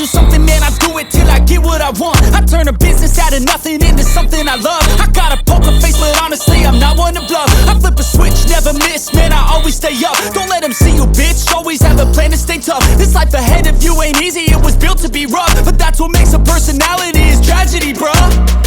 do something, man, I do it till I get what I want. I turn a business out of nothing into something I love. I got a poker face, but honestly, I'm not one to bluff. I flip a switch, never miss, man, I always stay up. Don't let them see you, bitch, always have a plan to stay tough. This life ahead of you ain't easy, it was built to be rough. But that's what makes a personality, is tragedy, bruh.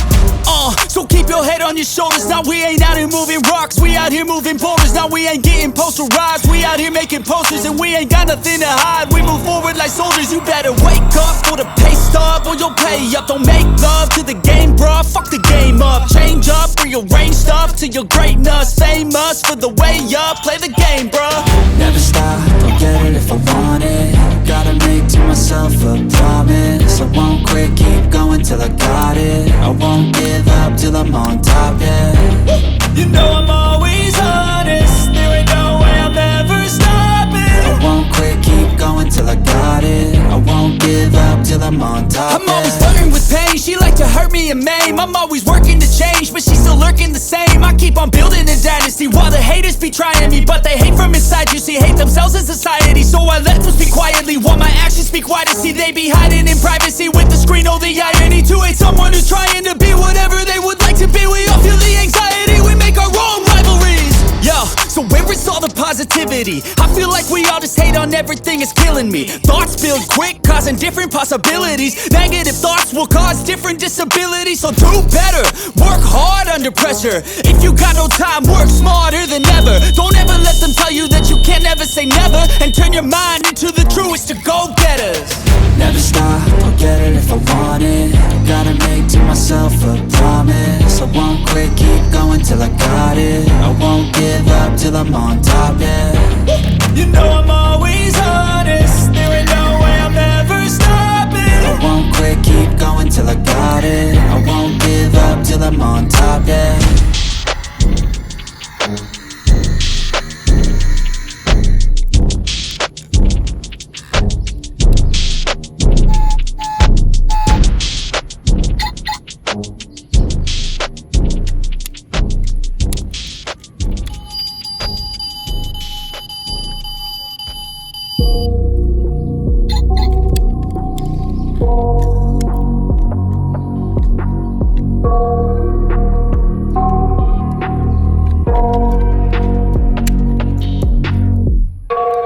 So keep your head on your shoulders. Now we ain't out here moving rocks, we out here moving boulders. Now we ain't getting posterized, we out here making posters. And we ain't got nothing to hide, we move forward like soldiers. You better wake up for the pay stub, or you'll pay up. Don't make love to the game, bruh, fuck the game up. Change up, rearrange stuff to your greatness. Famous for the way up, play the game, bruh. Never stop, I'll get it if I want it. Gotta make to myself a promise. I won't quit, keep going till I got it. I won't give up till I'm on top, yeah. You know I'm always honest, there ain't no way I'm ever stopping. I won't quit, keep going till I got it. I won't give up till I'm on top, I'm always flirting with pain, she like to hurt me and maim. I'm always working to change, but she's still lurking the same. I keep on building a dynasty while the haters be trying me. But they hate from inside, you see, hate themselves in society. So I let them speak quietly while my actions speak wider. See, they be hiding in privacy with the screen, oh the irony. To hate someone who's trying to be whatever they would like to be. We all feel the anxiety, we make our own rivalries. Yo, so where is all the positivity? I feel like we all just hate on everything, it's killing me. Thoughts build quick, causing different possibilities. Negative thoughts will cause different disabilities. So do better, work hard under pressure. If you got no time, work smarter than ever. Don't ever let them tell you that you can't never say never. And turn your mind into the truest to go-getters. Never stop, I'll get it if I want it. Gotta make to myself a promise. I won't quit, keep going till I got it. I won't give up till I'm on top, yeah. You know I'm always honest, there ain't no way I'm ever stopping. I won't quit, keep going till I got it. I won't give up till I'm on top, yeah.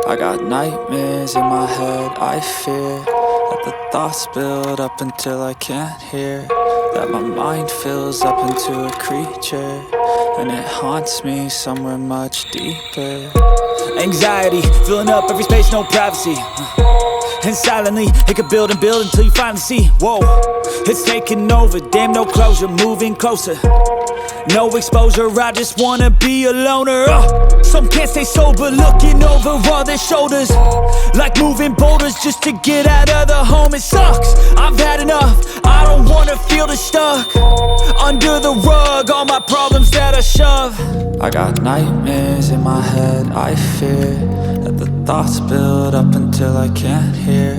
I got nightmares in my head, I fear that the thoughts build up until I can't hear. That my mind fills up into a creature, and it haunts me somewhere much deeper. Anxiety, filling up every space, no privacy. And silently, it could build and build until you finally see. Whoa, it's taking over, damn no closure, moving closer. No exposure, I just wanna be a loner. Some can't stay sober, looking over all their shoulders, like moving boulders just to get out of the home. It sucks, I've had enough, I don't wanna feel the stuck under the rug, all my problems that I shove. I got nightmares in my head, I fear that the thoughts build up until I can't hear.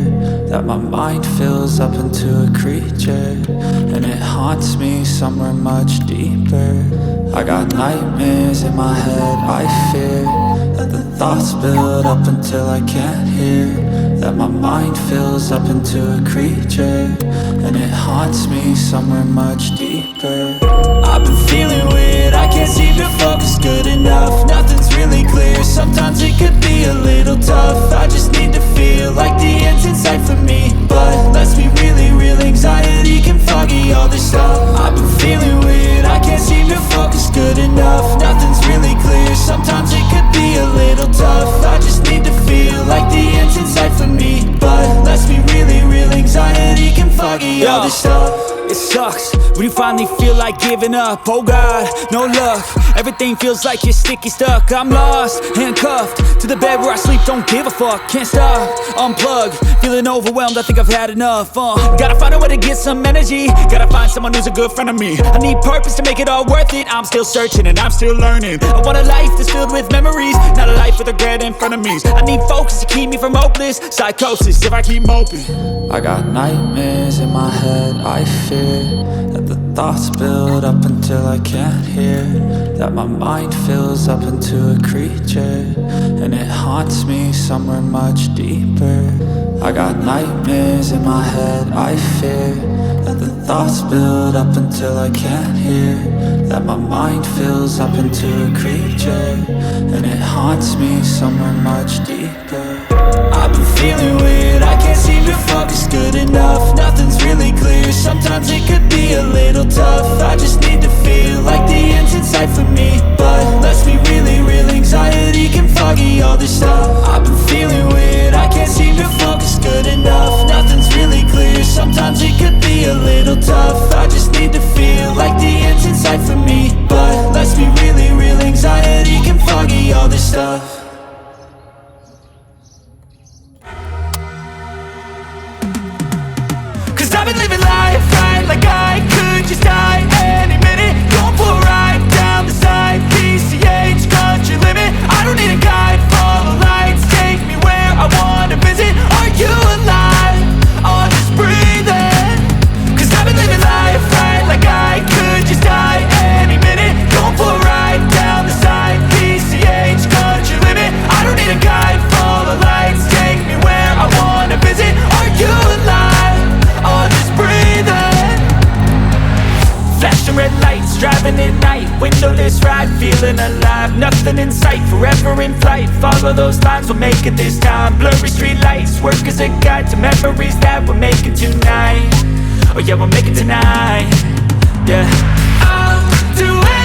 That my mind fills up into a creature, and it haunts me somewhere much deeper. I got nightmares in my head, I fear that the thoughts build up until I can't hear. That my mind fills up into a creature, and it haunts me somewhere much deeper. I've been feeling weird, I can't seem to focus good enough. Nothing's really clear, sometimes it could be a little tough. I just need to feel like the end's in sight for me. But let's be really real, anxiety can foggy all this stuff. I've been feeling weird, I can't seem to focus good enough. Nothing's really clear, sometimes it could be a little tough. I just need to feel like the end's in sight for me. But let's be really real, anxiety can foggy all this stuff. It sucks when you finally feel like giving up. Oh God, no luck, everything feels like you're sticky stuck. I'm lost, handcuffed to the bed where I sleep, don't give a fuck. Can't stop, unplug, feeling overwhelmed, I think I've had enough. Gotta find a way to get some energy, gotta find someone who's a good friend of me. I need purpose to make it all worth it, I'm still searching and I'm still learning. I want a life that's filled with memories, not a life with regret and frenemies. I need focus to keep me from hopeless psychosis if I keep moping. I got nightmares in my head, I fear that the thoughts build up until I can't hear, that my mind fills up into a creature, and it haunts me somewhere much deeper. I got nightmares in my head, I fear that the thoughts build up until I can't hear, that my mind fills up into a creature, and it haunts me somewhere much deeper. I've been feeling weird, I can't seem to focus good enough. Nothing's really clear, sometimes it could be a little tough. I just need to feel like the end's in sight for me, but let's be really real, anxiety can foggy all this stuff. I've been feeling weird, I can't seem to focus good enough. Nothing's really clear, sometimes it could be a little tough. I just need to feel like the end's in sight for me, but let's be really real, anxiety can foggy all this stuff. I've been living life right like I could just die any minute. Going for a ride down the side, PCH, country limit. I don't need a guide, follow lights, take me where I wanna visit. Are you alive? Or just breathing? Cause I've been living life right like I could just die any minute. Going for a ride down the side, PCH, country limit. I don't need a guide, follow lights, take me where I wanna visit. Are you alive? Or just breathing? Flashing red lights, driving at night, windowless ride, feeling alive. Nothing in sight, forever in flight. Follow those lines, we'll make it this time. Blurry street lights, work as a guide to memories that we're making tonight. Oh yeah, we'll make it tonight. Yeah, I'll do it.